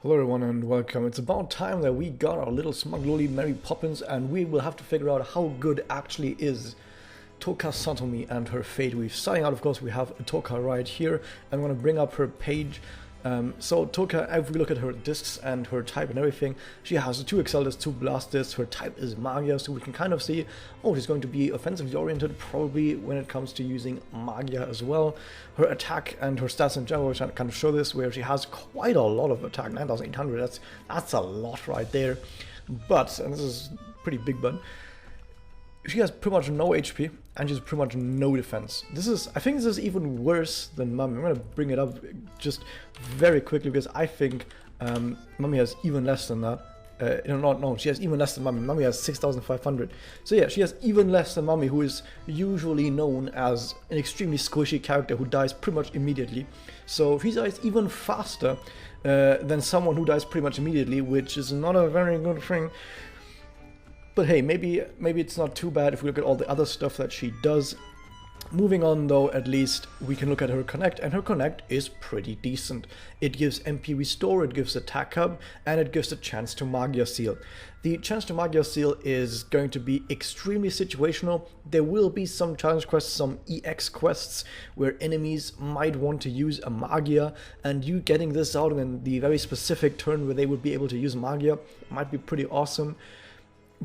Hello everyone and welcome. It's about time that we got our little smugglely Mary Poppins and we will have to figure out how good actually is Touka Satomi and her fate. We're starting out, of course, we have Touka right here. I'm going to bring up her page. So Touka, if we look at her discs and her type and everything, she has 2 Excel discs, 2 Blast discs, her type is Magia, so we can kind of see, oh, she's going to be offensively oriented, probably when it comes to using Magia as well. Her attack and her stats in general, which I kind of show this, where she has quite a lot of attack, 9,800, that's a lot right there. But, and this is pretty big, but she has pretty much no HP and she's pretty much no defense. I think this is even worse than Mummy. I'm gonna bring it up just very quickly because I think Mummy has even less than that. No, she has even less than Mummy. Mummy has 6,500. So yeah, she has even less than Mummy, who is usually known as an extremely squishy character who dies pretty much immediately. So she dies even faster than someone who dies pretty much immediately, which is not a very good thing. But hey, maybe it's not too bad if we look at all the other stuff that she does. Moving on though, at least we can look at her Connect, and her Connect is pretty decent. It gives MP Restore, it gives Attack Hub, and it gives a chance to Magia Seal. The chance to Magia Seal is going to be extremely situational. There will be some challenge quests, some EX quests, where enemies might want to use a Magia, and you getting this out in the very specific turn where they would be able to use Magia might be pretty awesome.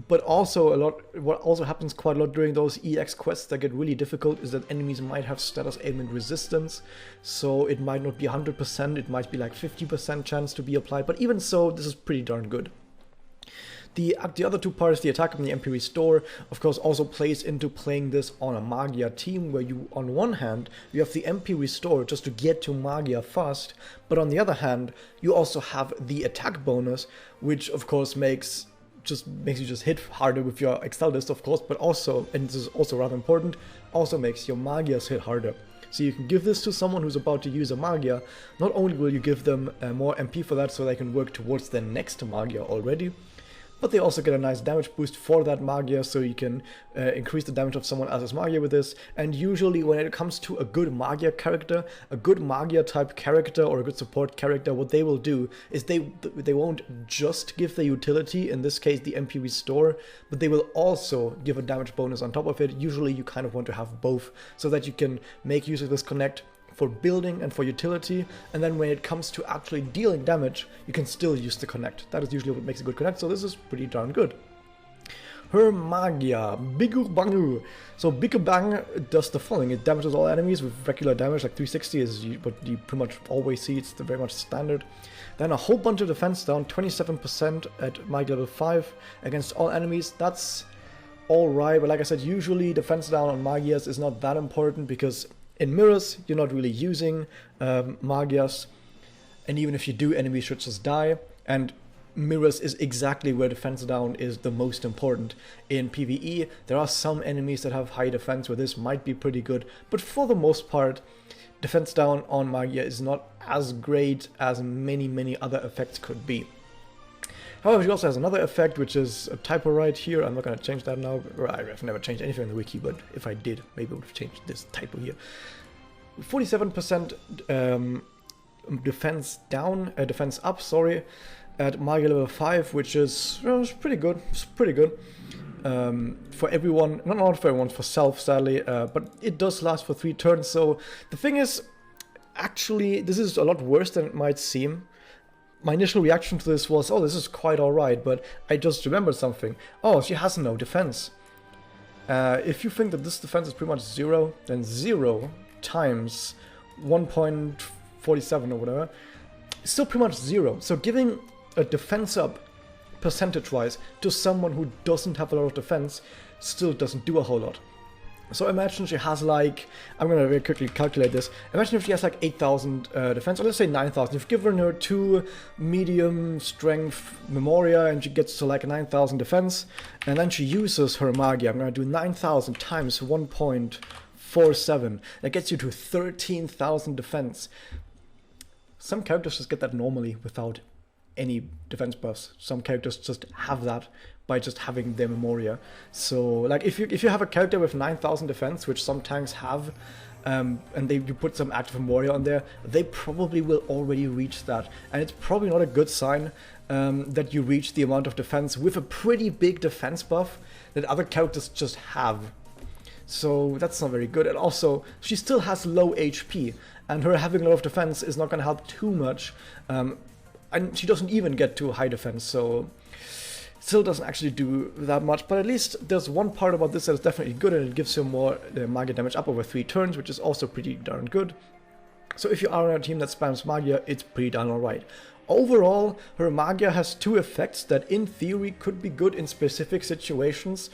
But also what also happens quite a lot during those EX quests that get really difficult is that enemies might have status ailment resistance, so it might not be 100%, it might be like 50% chance to be applied, but even so, this is pretty darn good. The other 2 parts, the attack and the MP Restore, of course also plays into playing this on a Magia team, where you, on one hand, you have the MP Restore just to get to Magia fast, but on the other hand, you also have the attack bonus, which of course makes you just hit harder with your Excel list, of course, but also, and this is also rather important, also makes your Magias hit harder. So you can give this to someone who's about to use a Magia. Not only will you give them more MP for that so they can work towards their next Magia already, but they also get a nice damage boost for that Magia, so you can increase the damage of someone else's Magia with this. And usually when it comes to a good Magia character, a good Magia type character or a good support character, what they will do is they won't just give the utility, in this case the MP Restore, but they will also give a damage bonus on top of it. Usually you kind of want to have both, so that you can make use of this Connect for building and for utility, and then when it comes to actually dealing damage, you can still use the Connect. That is usually what makes a good Connect, so this is pretty darn good. Her Magia, Bigu Bangu. So Bigu Bang does the following: it damages all enemies with regular damage, like 360 is what you pretty much always see, it's very much standard. Then a whole bunch of defense down, 27% at Magia level 5 against all enemies. That's alright, but like I said, usually defense down on Magias is not that important, because in mirrors, you're not really using Magias, and even if you do, enemies should just die, and mirrors is exactly where defense down is the most important. In PvE, there are some enemies that have high defense where this might be pretty good, but for the most part, defense down on Magia is not as great as many other effects could be. However, she also has another effect, which is a typo right here. I'm not going to change that now. I've never changed anything in the wiki, but if I did, maybe I would have changed this typo here. 47% defense down, defense up, sorry, at Magia level 5, which is pretty good. It's pretty good. For everyone, not for everyone, for self, sadly, but it does last for 3 turns. So the thing is, actually, this is a lot worse than it might seem. My initial reaction to this was, oh, this is quite alright, but I just remembered something. Oh, she has no defense. If you think that this defense is pretty much 0, then 0 times 1.47 or whatever is still pretty much 0. So giving a defense up percentage-wise to someone who doesn't have a lot of defense still doesn't do a whole lot. So imagine she has like, I'm gonna very quickly calculate this, imagine if she has like 8,000 defense, or let's say 9,000, you've given her 2 medium strength Memoria and she gets to like 9,000 defense, and then she uses her Magia. I'm gonna do 9,000 times 1.47, that gets you to 13,000 defense. Some characters just get that normally without any defense buffs. Some characters just have that by just having their Memoria. So like if you have a character with 9,000 defense, which some tanks have, and you put some active warrior on there, they probably will already reach that. And it's probably not a good sign that you reach the amount of defense with a pretty big defense buff that other characters just have. So that's not very good. And also, she still has low HP, and her having a lot of defense is not going to help too much. And she doesn't even get to high defense, so still doesn't actually do that much. But at least there's one part about this that is definitely good, and it gives her more Magia damage up over 3 turns, which is also pretty darn good. So if you are on a team that spams Magia, it's pretty darn alright. Overall, her Magia has 2 effects that in theory could be good in specific situations,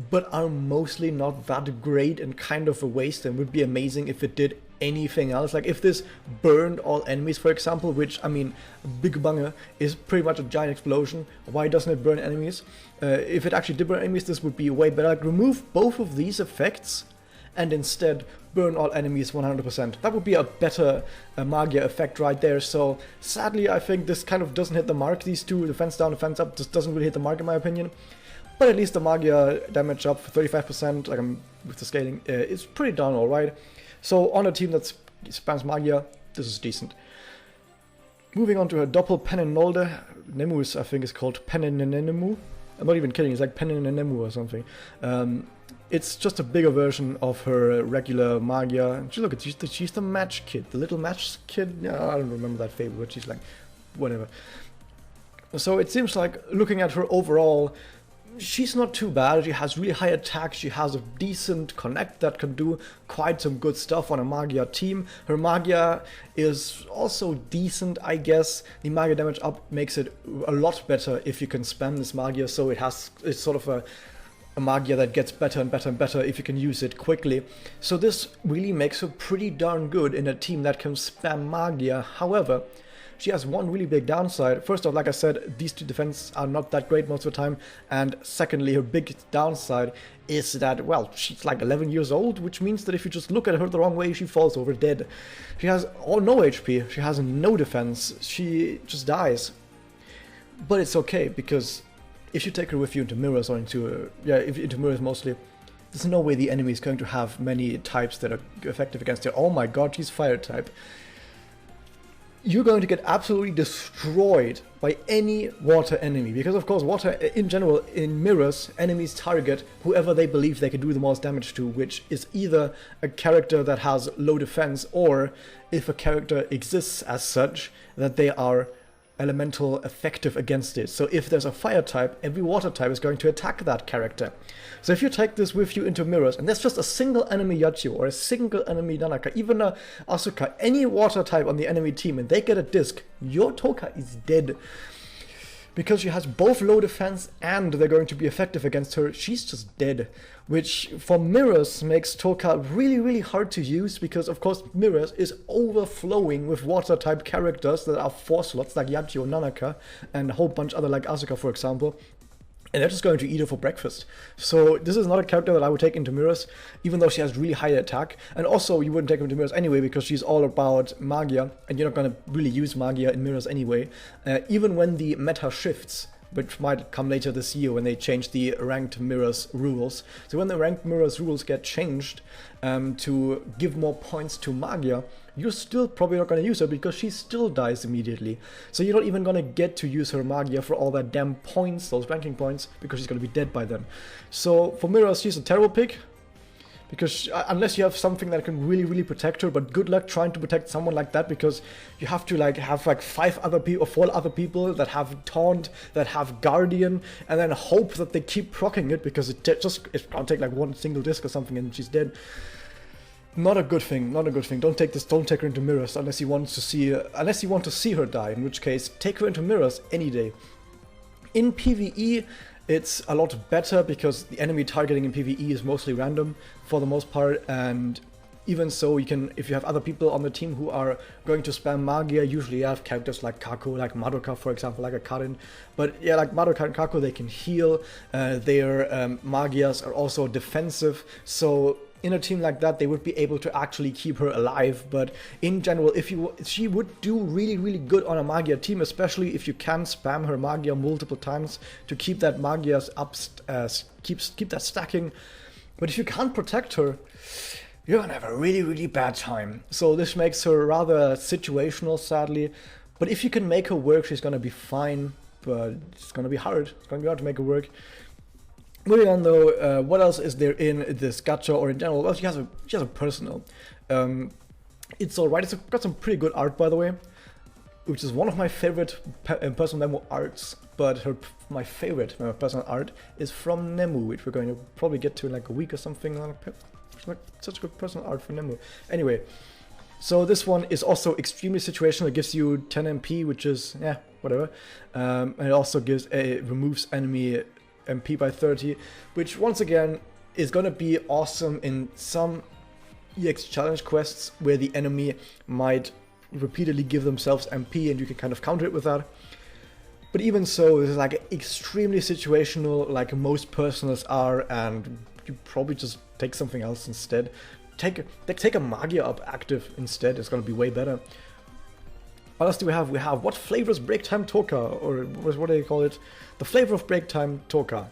but are mostly not that great and kind of a waste, and would be amazing if it did anything else. Like if this burned all enemies, for example, which, I mean, Big Banger is pretty much a giant explosion. Why doesn't it burn enemies? If it actually did burn enemies, this would be way better. Like, remove both of these effects and instead burn all enemies 100%. That would be a better Magia effect right there. So sadly, I think this kind of doesn't hit the mark. These two, defense down, defense up, just doesn't really hit the mark in my opinion. But at least the Magia damage up for 35%, like with the scaling, is pretty darn alright. So on a team that spams Magia, this is decent. Moving on to her Doppel Penenolde. Nemus, I think, is called Penenenemu. I'm not even kidding, it's like Penenenemu or something. It's just a bigger version of her regular Magia. Look, she's the match kid, the little match kid. Yeah, I don't remember that fable, but she's like, whatever. So it seems like, looking at her overall, she's not too bad. She has really high attack, she has a decent connect that can do quite some good stuff on a Magia team. Her Magia is also decent, I guess. The Magia damage up makes it a lot better if you can spam this Magia, so it's sort of a Magia that gets better and better and better if you can use it quickly. So this really makes her pretty darn good in a team that can spam Magia. However, she has one really big downside. First off, like I said, these two defenses are not that great most of the time. And secondly, her big downside is that, well, she's like 11 years old, which means that if you just look at her the wrong way, she falls over dead. She has no HP, she has no defense, she just dies. But it's okay, because if you take her with you into mirrors or into mirrors mostly, there's no way the enemy is going to have many types that are effective against her. Oh my god, she's fire type. You're going to get absolutely destroyed by any water enemy, because of course water in general in mirrors, enemies target whoever they believe they can do the most damage to, which is either a character that has low defense, or if a character exists as such, that they are elemental effective against it. So if there's a fire type, every water type is going to attack that character. So if you take this with you into mirrors, and there's just a single enemy Yachio or a single enemy Nanaka, even a Asuka, any water type on the enemy team, and they get a disc, your Touka is dead. Because she has both low defense and they're going to be effective against her, she's just dead. Which, for mirrors, makes Touka really, really hard to use, because of course mirrors is overflowing with water type characters that are 4 slots, like Yachio, Nanaka, and a whole bunch other, like Asuka for example. And they're just going to eat her for breakfast. So this is not a character that I would take into mirrors, even though she has really high attack. And also you wouldn't take her into mirrors anyway, because she's all about Magia, and you're not going to really use Magia in mirrors anyway. Even when the meta shifts, which might come later this year when they change the ranked mirrors rules. So when the ranked mirrors rules get changed to give more points to Magia, you're still probably not going to use her, because she still dies immediately. So you're not even going to get to use her Magia for all that damn points, those ranking points, because she's going to be dead by then. So for mirrors, she's a terrible pick, because unless you have something that can really, really protect her, but good luck trying to protect someone like that, because you have to have 5 other people or 4 other people that have Taunt, that have Guardian, and then hope that they keep proccing it, because it's gonna take like 1 single disc or something and she's dead. Not a good thing, not a good thing. Don't take her into mirrors unless you want to see her die, in which case take her into mirrors any day. In PvE, it's a lot better, because the enemy targeting in PvE is mostly random for the most part, and even so, you can, if you have other people on the team who are going to spam Magia, usually you have characters like Kako, like Madoka for example, like a Karin. But yeah, like Madoka and Kako, they can heal, their Magias are also defensive, so in a team like that, they would be able to actually keep her alive. But in general, she would do really, really good on a Magia team, especially if you can spam her Magia multiple times to keep that Magia's up, keep that stacking. But if you can't protect her, you're gonna have a really, really bad time. So this makes her rather situational, sadly. But if you can make her work, she's gonna be fine. But it's gonna be hard. It's gonna be hard to make her work. Moving on though, what else is there in this gacha or in general? Well, she has a personal. It's alright. It's got some pretty good art, by the way, which is one of my favorite personal memo arts. But my favorite personal art is from Nemu, which we're going to probably get to in like a week or something. Like such good personal art for Nemu. Anyway, so this one is also extremely situational. It gives you 10 MP, which is whatever, and it also removes enemy MP by 30, which once again is gonna be awesome in some EX challenge quests where the enemy might repeatedly give themselves MP and you can kind of counter it with that. But even so, this is like extremely situational, like most personals are, and you probably just take something else instead. Take a Magia up active instead. It's gonna be way better. What else do we have? We have what flavors break time Touka, or what do they call it? The flavor of break time Touka. Are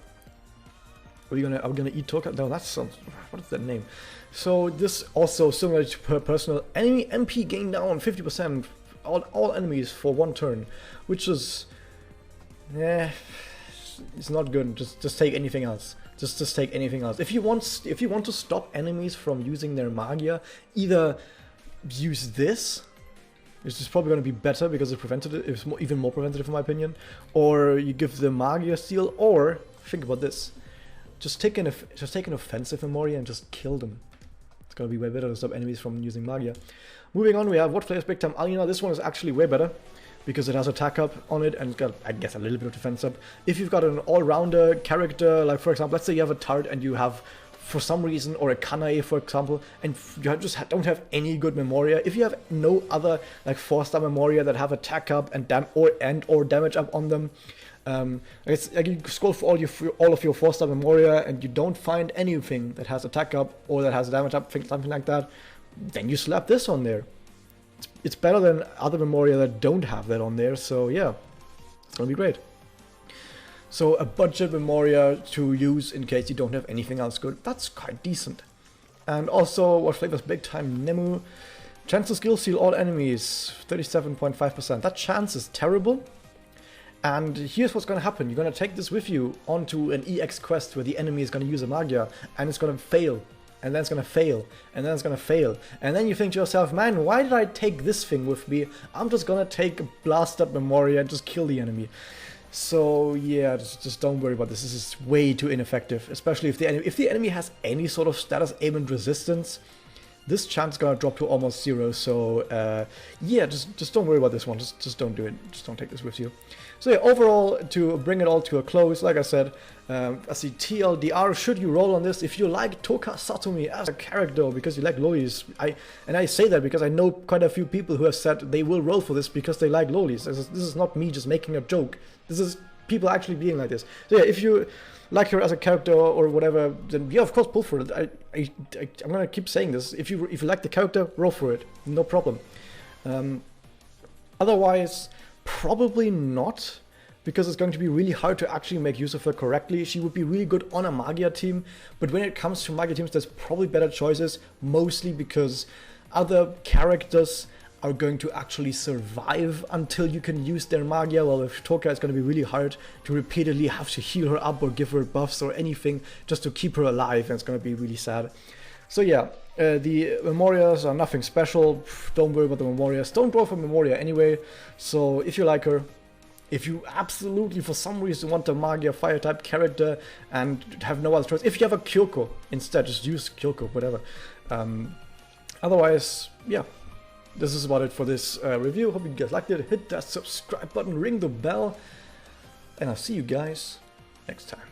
we gonna eat Touka? No, that sounds. What is that name? So this also similar to per personal enemy MP gain down 50%. All enemies for one turn, which is it's not good. Just take anything else. Just take anything else. If you want to stop enemies from using their Magia, either use this, which is probably going to be better because it's even more preventative in my opinion, or you give the Magia Seal, or think about this. Just take an offensive Memoria and just kill them. It's going to be way better to stop enemies from using Magia. Moving on, we have what flavors break time Alina. This one is actually way better, because it has attack up on it and it's got, I guess, a little bit of defense up. If you've got an all-rounder character, like for example, let's say you have a Tart and you have, for some reason, or a Kanae for example, and you just don't have any good Memoria, if you have no other like 4-star Memoria that have attack up and or damage up on them, it's like you scroll for all of your 4-star Memoria and you don't find anything that has attack up or that has damage up, something like that, then you slap this on there. It's better than other Memoria that don't have that on there, so yeah, it's gonna be great. So a budget Memoria to use in case you don't have anything else good, that's quite decent. And also, what flavors big time Nemu? Chance to skill seal all enemies, 37.5%. That chance is terrible. And here's what's gonna happen. You're gonna take this with you onto an EX quest where the enemy is gonna use a Magia, and it's gonna fail. And then it's gonna fail, and then it's gonna fail. And then you think to yourself, man, why did I take this thing with me? I'm just gonna take a blast up Memoria and just kill the enemy. So yeah, just don't worry about this. This is way too ineffective, especially if the enemy has any sort of status ailment resistance. This chance is gonna drop to almost 0. So yeah, just don't worry about this one. Just don't do it. Just don't take this with you. So yeah, overall, to bring it all to a close, like I said, as the TLDR, should you roll on this if you like Touka Satomi as a character, because you like lolis. I say that because I know quite a few people who have said they will roll for this because they like lolis. This is not me just making a joke. This is people actually being like this. So yeah, if you like her as a character or whatever, then yeah, of course, pull for it. I'm gonna keep saying this. If you like the character, roll for it, no problem. Otherwise, probably not, because it's going to be really hard to actually make use of her correctly. She would be really good on a Magia team, but when it comes to Magia teams, there's probably better choices, mostly because other characters are going to actually survive until you can use their Magia, while with Touka it's going to be really hard to repeatedly have to heal her up or give her buffs or anything just to keep her alive, and it's going to be really sad. So yeah, the Memorias are nothing special. Don't worry about the Memorias. Don't go for Memoria anyway. So if you like her, if you absolutely for some reason want a Magia fire type character and have no other choice, if you have a Kyoko instead, just use Kyoko, whatever. Otherwise, yeah. This is about it for this review. Hope you guys liked it. Hit that subscribe button, ring the bell, and I'll see you guys next time.